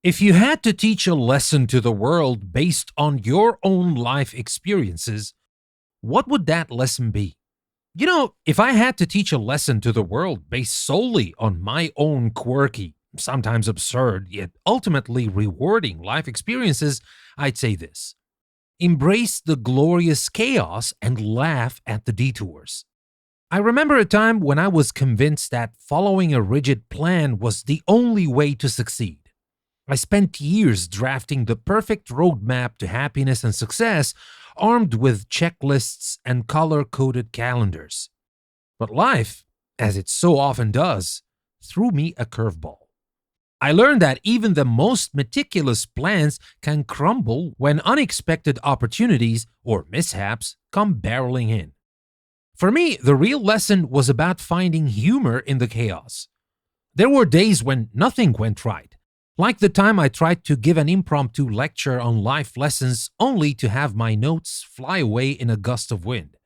If you had to teach a lesson to the world based on your own life experiences, what would that lesson be? If I had to teach a lesson to the world based solely on my own quirky, sometimes absurd, yet ultimately rewarding life experiences, I'd say this: embrace the glorious chaos and laugh at the detours. I remember a time when I was convinced that following a rigid plan was the only way to succeed. I spent years drafting the perfect roadmap to happiness and success, armed with checklists and color coded calendars. But life, as it so often does, threw me a curveball. I learned that even the most meticulous plans can crumble when unexpected opportunities or mishaps come barreling in. For me, the real lesson was about finding humor in the chaos. There were days when nothing went right, like the time I tried to give an impromptu lecture on life lessons only to have my notes fly away in a gust of wind.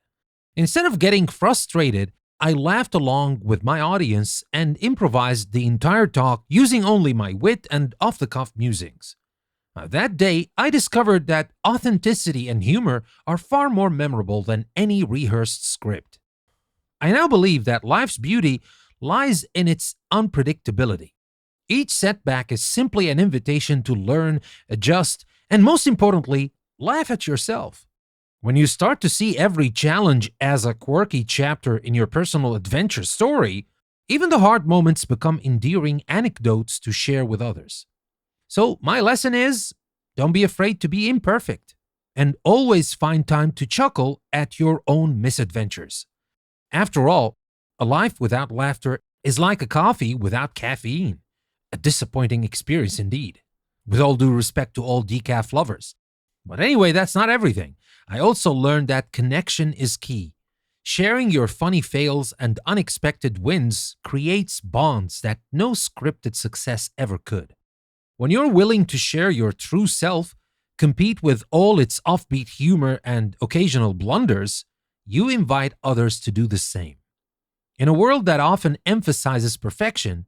Instead of getting frustrated, I laughed along with my audience and improvised the entire talk using only my wit and off-the-cuff musings. That day, I discovered that authenticity and humor are far more memorable than any rehearsed script. I now believe that life's beauty lies in its unpredictability. Each setback is simply an invitation to learn, adjust, and most importantly, laugh at yourself. When you start to see every challenge as a quirky chapter in your personal adventure story, even the hard moments become endearing anecdotes to share with others. So, my lesson is: don't be afraid to be imperfect, and always find time to chuckle at your own misadventures. After all, a life without laughter is like a coffee without caffeine. A disappointing experience indeed, with all due respect to all decaf lovers. But anyway, that's not everything. I also learned that connection is key. Sharing your funny fails and unexpected wins creates bonds that no scripted success ever could. When you're willing to share your true self, compete with all its offbeat humor and occasional blunders, you invite others to do the same. In a world that often emphasizes perfection,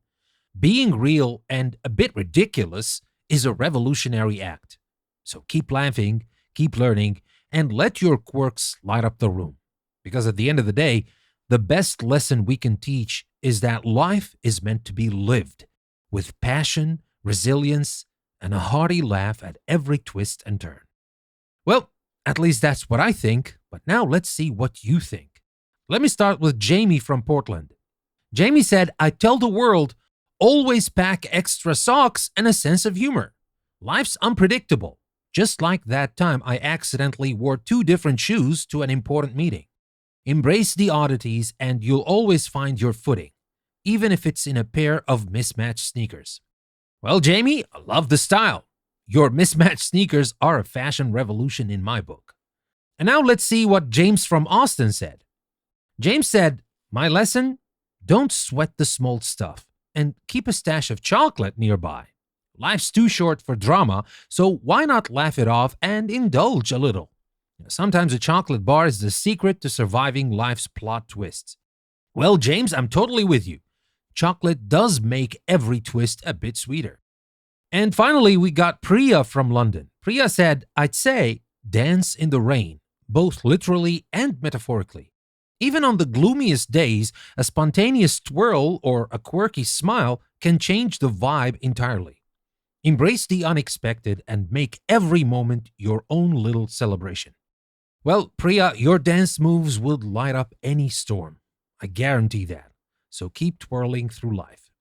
being real and a bit ridiculous is a revolutionary act. So keep laughing, keep learning, and let your quirks light up the room. Because at the end of the day, the best lesson we can teach is that life is meant to be lived with passion, resilience, and a hearty laugh at every twist and turn. Well, at least that's what I think, but now let's see what you think. Let me start with Jamie from Portland. Jamie said, "I tell the world, always pack extra socks and a sense of humor. Life's unpredictable, just like that time I accidentally wore 2 different shoes to an important meeting. Embrace the oddities and you'll always find your footing, even if it's in a pair of mismatched sneakers." Well, Jamie, I love the style. Your mismatched sneakers are a fashion revolution in my book. And now let's see what James from Austin said. James said, "My lesson? Don't sweat the small stuff and keep a stash of chocolate nearby. Life's too short for drama, so why not laugh it off and indulge a little? Sometimes a chocolate bar is the secret to surviving life's plot twists." Well, James, I'm totally with you. Chocolate does make every twist a bit sweeter. And finally, we got Priya from London. Priya said, "I'd say dance in the rain, both literally and metaphorically. Even on the gloomiest days, a spontaneous twirl or a quirky smile can change the vibe entirely. Embrace the unexpected and make every moment your own little celebration." Well, Priya, your dance moves would light up any storm. I guarantee that. So keep twirling through life.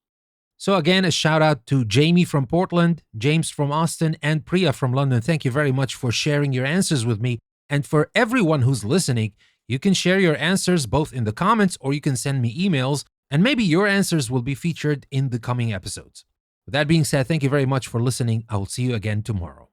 So again, a shout out to Jamie from Portland, James from Austin, and Priya from London. Thank you very much for sharing your answers with me. And for everyone who's listening, you can share your answers both in the comments or you can send me emails, and maybe your answers will be featured in the coming episodes. With that being said, thank you very much for listening. I will see you again tomorrow.